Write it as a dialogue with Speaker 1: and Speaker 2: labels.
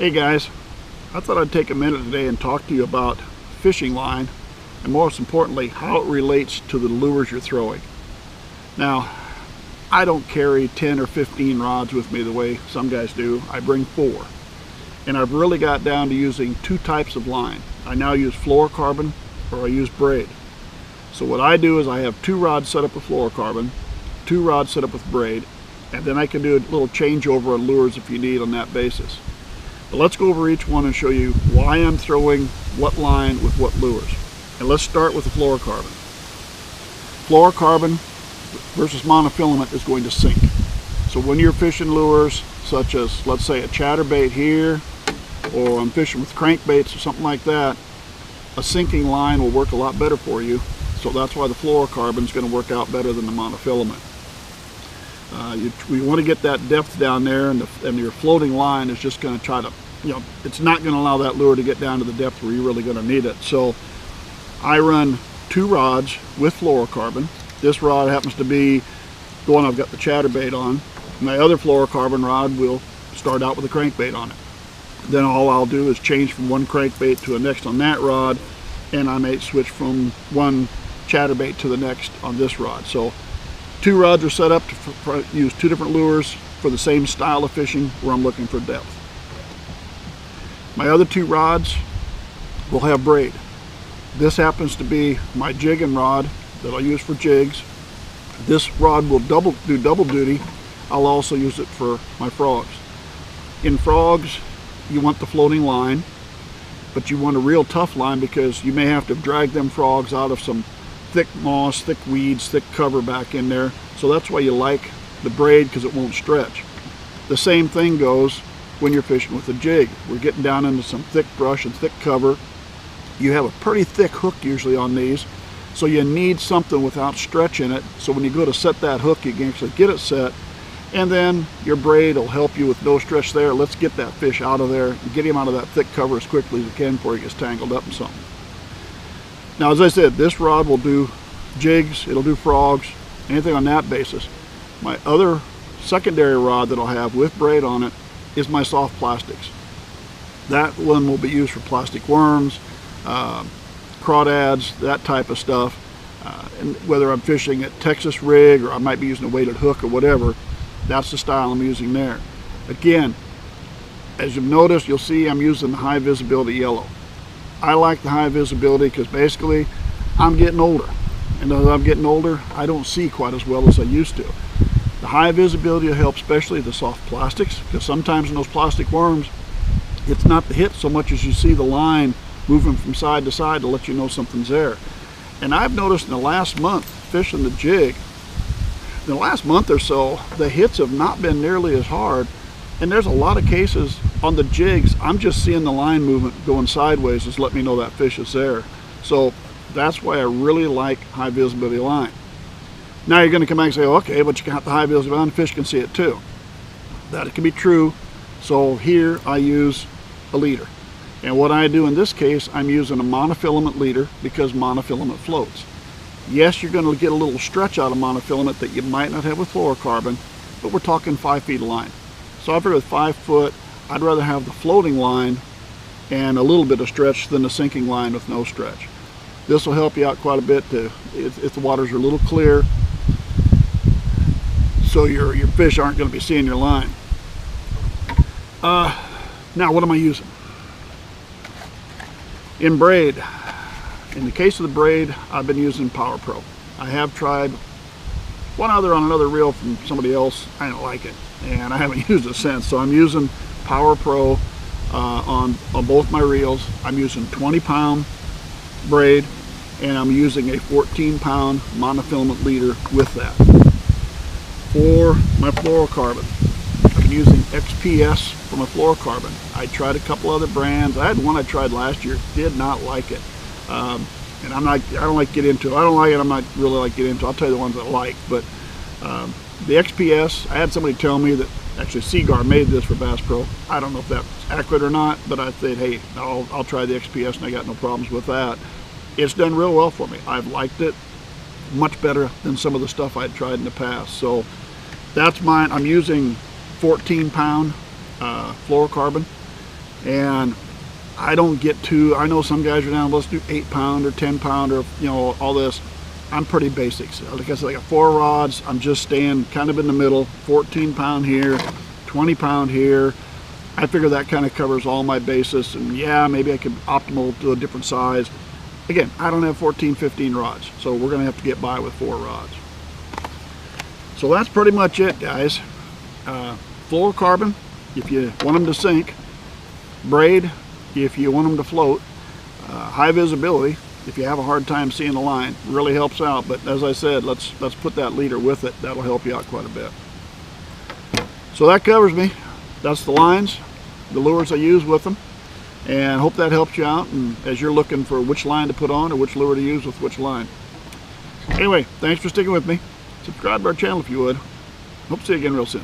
Speaker 1: Hey guys, I thought I'd take a minute today and talk to you about fishing line, and most importantly how it relates to the lures you're throwing. Now, I don't carry 10 or 15 rods with me the way some guys do. I bring 4, and I've really got down to using 2 types of line. I now use fluorocarbon or I use braid. So what I do is I have 2 rods set up with fluorocarbon, 2 rods set up with braid, and then I can do a little changeover on lures if you need on that basis. But let's go over each one and show you why I'm throwing what line with what lures. And let's start with the fluorocarbon. Fluorocarbon versus monofilament is going to sink. So when you're fishing lures such as, let's say, a chatterbait here, or I'm fishing with crankbaits or something like that, a sinking line will work a lot better for you. So that's why the fluorocarbon is going to work out better than the monofilament. We want to get that depth down there, and your floating line is just going to try to, it's not going to allow that lure to get down to the depth where you're really going to need it. So I run 2 rods with fluorocarbon. This rod happens to be the one I've got the chatterbait on. My other fluorocarbon rod will start out with a crankbait on it. Then all I'll do is change from one crankbait to the next on that rod, and I may switch from one chatterbait to the next on this rod. So 2 rods are set up to use 2 different lures for the same style of fishing where I'm looking for depth. My other 2 rods will have braid. This happens to be my jigging rod that I'll use for jigs. This rod will do double duty. I'll also use it for my frogs. In frogs, you want the floating line, but you want a real tough line because you may have to drag them frogs out of some thick moss, thick weeds, thick cover back in there. So that's why you like the braid, because it won't stretch. The same thing goes when you're fishing with a jig. We're getting down into some thick brush and thick cover. You have a pretty thick hook usually on these, so you need something without stretch in it, so when you go to set that hook you can actually get it set, and then your braid will help you with no stretch there. Let's get that fish out of there and get him out of that thick cover as quickly as we can before he gets tangled up in something. Now, as I said, this rod will do jigs, it'll do frogs, anything on that basis. My other secondary rod that I'll have with braid on it is my soft plastics. That one will be used for plastic worms, crawdads, that type of stuff. And whether I'm fishing at Texas rig or I might be using a weighted hook or whatever, that's the style I'm using there. Again, as you've noticed, you'll see I'm using the high visibility yellow. I like the high visibility because basically I'm getting older, and as I'm getting older I don't see quite as well as I used to. The high visibility will help, especially the soft plastics, because sometimes in those plastic worms it's not the hit so much as you see the line moving from side to side to let you know something's there. And I've noticed in the last month fishing the jig, in the last month or so, the hits have not been nearly as hard. And there's a lot of cases on the jigs, I'm just seeing the line movement going sideways to let me know that fish is there. So that's why I really like high visibility line. Now you're going to come back and say, okay, but you can have the high visibility line, the fish can see it too. That can be true. So here I use a leader. And what I do in this case, I'm using a monofilament leader because monofilament floats. Yes, you're going to get a little stretch out of monofilament that you might not have with fluorocarbon, but we're talking 5 feet of line. So I figure with 5 foot, I'd rather have the floating line and a little bit of stretch than the sinking line with no stretch. This will help you out quite a bit if the waters are a little clear, so your fish aren't going to be seeing your line. Now what am I using? In braid, in the case of the braid, I've been using Power Pro. I have tried one other on another reel from somebody else. I don't like it, and I haven't used it since. So I'm using Power Pro on both my reels. I'm using 20-pound braid, and I'm using a 14-pound monofilament leader with that. For my fluorocarbon, I've been using XPS for my fluorocarbon. I tried a couple other brands. I had one I tried last year, did not like it. And I don't like to get into it. I don't like it, I'm not really like to get into it. I'll tell you the ones I like. But the XPS, I had somebody tell me that actually Seagar made this for Bass Pro. I don't know if that's accurate or not, but I said, hey, I'll try the XPS, and I got no problems with that. It's done real well for me. I've liked it much better than some of the stuff I'd tried in the past. So that's mine. I'm using 14-pound fluorocarbon, And I don't get too, I know some guys are down, let's do 8-pound or 10-pound or, you know, all this. I'm pretty basics. Like I said, I got 4 rods. I'm just staying kind of in the middle, 14-pound here, 20-pound here. I figure that kind of covers all my bases. And yeah, maybe I could optimal to a different size. Again, I don't have 14, 15 rods, so we're gonna have to get by with 4 rods. So that's pretty much it, guys. Fluorocarbon, if you want them to sink. Braid, if you want them to float. High visibility, if you have a hard time seeing the line, really helps out. But as I said, let's put that leader with it. That'll help you out quite a bit. So that covers me. That's the lines, the lures I use with them. And hope that helps you out, and as you're looking for which line to put on or which lure to use with which line. Anyway, thanks for sticking with me. Subscribe to our channel if you would. Hope to see you again real soon.